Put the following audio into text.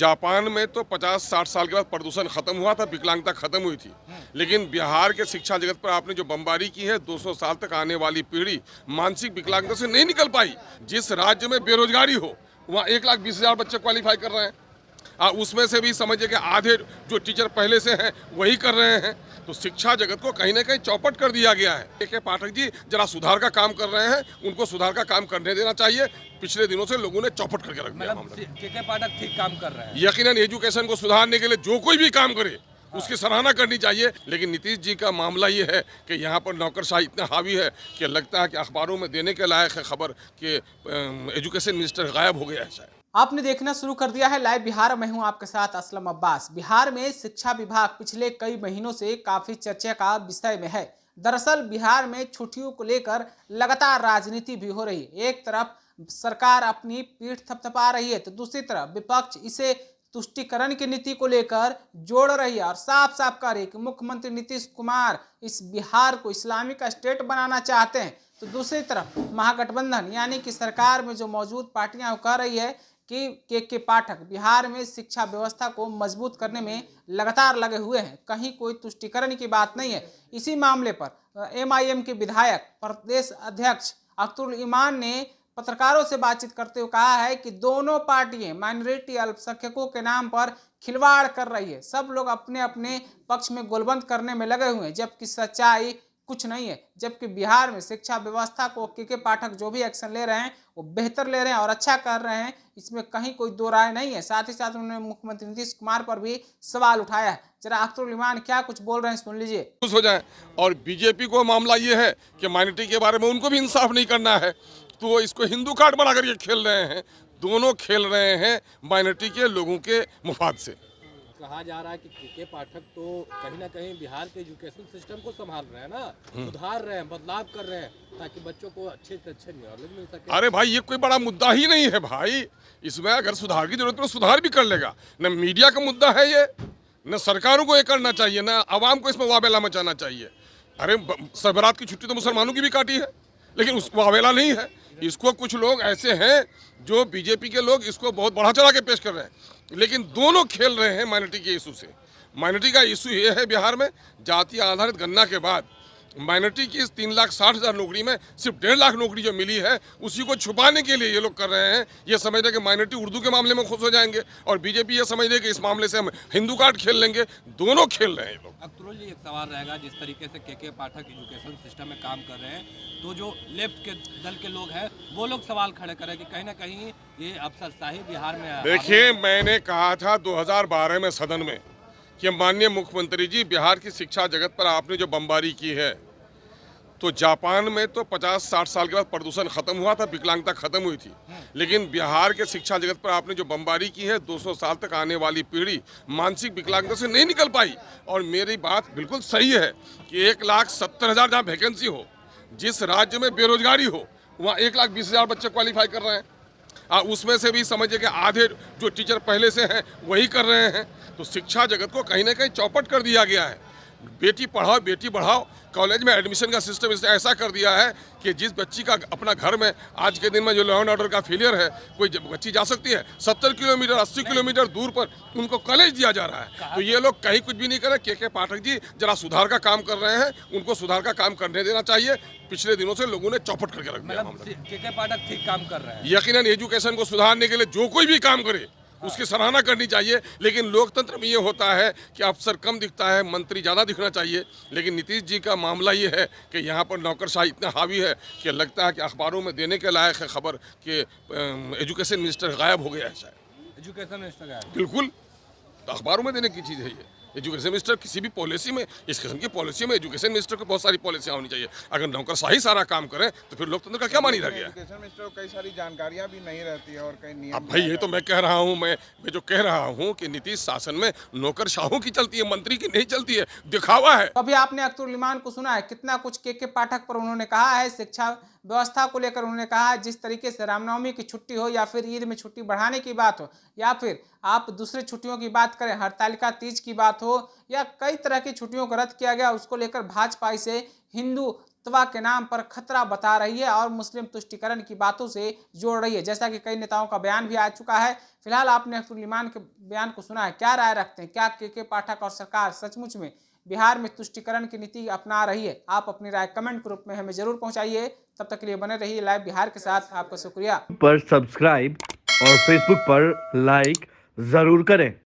Japan में तो 50-60 साल के बाद प्रदूषण खत्म हुआ था, विकलांगता खत्म हुई थी। लेकिन बिहार के शिक्षा जगत पर आपने जो बमबारी की है, 200 साल तक आने वाली पीढ़ी मानसिक विकलांगता से नहीं निकल पाई। जिस राज्य में बेरोजगारी हो, वहाँ 1,20,000 बच्चे क्वालिफाई कर रहे हैं। उसमें से भी समझिए कि आधे जो टीचर पहले से हैं वही कर रहे हैं। तो शिक्षा जगत को कहीं ना कहीं चौपट कर दिया गया है। के पाठक जी जरा सुधार का काम कर रहे हैं, उनको सुधार का काम करने देना चाहिए। पिछले दिनों से लोगों ने चौपट करके रख दिया। के पाठक ठीक काम कर रहे हैं। यकीनन एजुकेशन को सुधारने के लिए जो कोई भी काम करे उसकी सराहना करनी चाहिए। लेकिन नीतीश जी का मामला ये है कि यहाँ पर नौकरशाही इतना हावी है कि लगता है कि अखबारों में देने के लायक है खबर कि एजुकेशन मिनिस्टर गायब हो गया है शायद। आपने देखना शुरू कर दिया है लाइव बिहार। मैं हूं आपके साथ असलम अब्बास। बिहार में शिक्षा विभाग पिछले कई महीनों से काफी चर्चा का विषय में है। दरअसल बिहार में छुट्टियों को लेकर लगातार राजनीति भी हो रही है। एक तरफ सरकार अपनी पीठ थपथपा रही है तो दूसरी तरफ विपक्ष इसे तुष्टीकरण की नीति को लेकर जोड़ रही है और साफ साफ कह रही है कि मुख्यमंत्री नीतीश कुमार इस बिहार को इस्लामिक स्टेट बनाना चाहते हैं। तो दूसरी तरफ महागठबंधन यानी कि सरकार में जो मौजूद पार्टियां कह रही है कि के पाठक बिहार में शिक्षा व्यवस्था को मजबूत करने में लगातार लगे हुए हैं। कहीं कोई तुष्टीकरण की बात नहीं है। इसी मामले पर एमआईएम के विधायक प्रदेश अध्यक्ष अख्तरुल ईमान ने पत्रकारों से बातचीत करते हुए कहा है कि दोनों पार्टियां माइनॉरिटी अल्पसंख्यकों के नाम पर खिलवाड़ कर रही है। सब लोग अपने अपने पक्ष में गोलबंद करने में लगे हुए हैं, जबकि सच्चाई कुछ नहीं है। जबकि बिहार में शिक्षा व्यवस्था को के पाठक जो भी एक्शन ले रहे हैं वो बेहतर ले रहे हैं और अच्छा कर रहे हैं, इसमें कहीं कोई दो राय नहीं है। साथ ही साथ उन्होंने मुख्यमंत्री नीतीश कुमार पर भी सवाल उठाया है। जरा अख्तरुल ईमान क्या कुछ बोल रहे हैं सुन लीजिए। खुश हो जाए। और बीजेपी को मामला ये है कि माइनॉरिटी के बारे में उनको भी इंसाफ नहीं करना है, तो वो इसको हिंदू कार्ड बनाकर ये खेल रहे हैं। दोनों खेल रहे हैं माइनॉरिटी के लोगों के मुफाद से। कहा जा रहा है कि के पाठक तो कहीं ना कहीं बिहार के एजुकेशन सिस्टम को संभाल रहे हैं ना, सुधार रहे हैं, बदलाव कर रहे हैं ताकि बच्चों को अच्छे से अच्छे नॉलेज मिल सके। अरे भाई ये कोई बड़ा मुद्दा ही नहीं है भाई। इसमें अगर सुधार की जरूरत है तो सुधार भी कर लेगा। न मीडिया का मुद्दा है ये, न सरकारों को ये करना चाहिए, न आवाम को इसमें वावेला मचाना चाहिए। अरे सबरात की छुट्टी तो मुसलमानों की भी काटी है, लेकिन उस वावेला नहीं है। इसको कुछ लोग ऐसे हैं जो बीजेपी के लोग इसको बहुत बढ़ा चढ़ा के पेश कर रहे हैं, लेकिन दोनों खेल रहे हैं माइनॉरिटी के इशू से। माइनॉरिटी का इशू ये है बिहार में जाति आधारित गणना के बाद माइनॉरिटी की इस 3,60,000 नौकरी में सिर्फ 1.5 लाख नौकरी जो मिली है उसी को छुपाने के लिए ये लोग कर रहे हैं। ये समझ रहे कि माइनॉरिटी उर्दू के मामले में खुश हो जाएंगे और बीजेपी ये समझ रही है कि इस मामले से हम हिंदू कार्ड खेल लेंगे। दोनों खेल रहे हैं ये लोग। अख्तरुल जी, एक सवाल रहेगा, जिस तरीके से के पाठक एजुकेशन सिस्टम में काम कर रहे हैं तो जो लेफ्ट के दल के लोग हैं वो लोग सवाल खड़े करें कि कहीं ना कहीं ये अफसरशाही बिहार में है। देखिए, मैंने कहा था 2012 में सदन में कि माननीय मुख्यमंत्री जी बिहार की शिक्षा जगत पर आपने जो बमबारी की है, तो जापान में तो 50-60 साल के बाद प्रदूषण खत्म हुआ था, विकलांगता खत्म हुई थी। लेकिन बिहार के शिक्षा जगत पर आपने जो बमबारी की है, 200 साल तक आने वाली पीढ़ी मानसिक विकलांगता से नहीं निकल पाई। और मेरी बात बिल्कुल सही है कि 1,70,000 जहाँ वैकेंसी हो, जिस राज्य में बेरोजगारी हो, वहाँ 1,20,000 बच्चे क्वालिफाई कर रहे हैं। उसमें से भी समझिए कि आधे जो टीचर पहले से हैं वही कर रहे हैं। तो शिक्षा जगत को कहीं ना कहीं चौपट कर दिया गया है। बेटी पढ़ाओ बेटी बढ़ाओ, कॉलेज में एडमिशन का सिस्टम इसने ऐसा कर दिया है कि जिस बच्ची का अपना घर में आज के दिन में जो लॉ एंड ऑर्डर का फेलियर है, कोई बच्ची जा सकती है 70 किलोमीटर 80 किलोमीटर दूर पर उनको कॉलेज दिया जा रहा है। तो ये लोग कहीं कुछ भी नहीं कर रहे। के पाठक जी जरा सुधार का काम कर रहे हैं, उनको सुधार का काम करने देना चाहिए। पिछले दिनों से लोगों ने चौपट करके रख दिया। के पाठक ठीक काम कर रहे हैं। यकीनन एजुकेशन को सुधारने के लिए जो कोई भी काम करे उसकी सराहना करनी चाहिए। लेकिन लोकतंत्र में ये होता है कि अफसर कम दिखता है, मंत्री ज़्यादा दिखना चाहिए। लेकिन नीतीश जी का मामला ये है कि यहाँ पर नौकरशाही इतना हावी है कि लगता है कि अखबारों में देने के लायक है खबर कि एजुकेशन मिनिस्टर गायब हो गया है शायद। एजुकेशन मिनिस्टर गायब? बिल्कुल, तो अखबारों में देने की चीज़ है ये। एजुकेशन मिनिस्टर किसी भी पॉलिसी में, इस किस्म की पॉलिसी में एजुकेशन मिनिस्टर को बहुत सारी पॉलिसियाँ होनी चाहिए। अगर नौकरशाही सारा काम करें तो फिर लोकतंत्र का क्या मानी रह गया। एजुकेशन मिनिस्टर को कई सारी जानकारियां भी नहीं रहती है और कई नियम। अब भाई ये तो मैं कह रहा हूँ, मैं जो कह रहा हूँ कि नीतीश शासन में नौकरशाहों की चलती है, मंत्री की नहीं चलती है, दिखावा है। अभी आपने अख्तरुल ईमान को सुना है, कितना कुछ के पाठक पर उन्होंने कहा है। शिक्षा व्यवस्था को लेकर उन्होंने कहा है जिस तरीके से रामनवमी की छुट्टी हो या फिर ईद में छुट्टी बढ़ाने की बात हो या फिर आप दूसरी छुट्टियों की बात करें, हरतालिका तीज की बात हो या कई तरह की छुट्टियों को रद्द किया गया, उसको लेकर भाजपा इसे हिंदुत्व के नाम पर खतरा बता रही है और मुस्लिम तुष्टिकरण की बातों से जोड़ रही है। जैसा कि कई नेताओं का बयान भी आ चुका है। फिलहाल आपने सुलेमान के बयान को सुना है, क्या राय रखते हैं? क्या के पाठक और सरकार सचमुच में बिहार में तुष्टिकरण की नीति अपना रही है? आप अपनी राय कमेंट ग्रुप में हमें जरूर पहुंचाइए। तब तक के लिए बने रहिए लाइव बिहार के साथ। आपका शुक्रिया। पर सब्सक्राइब और फेसबुक पर लाइक जरूर करें।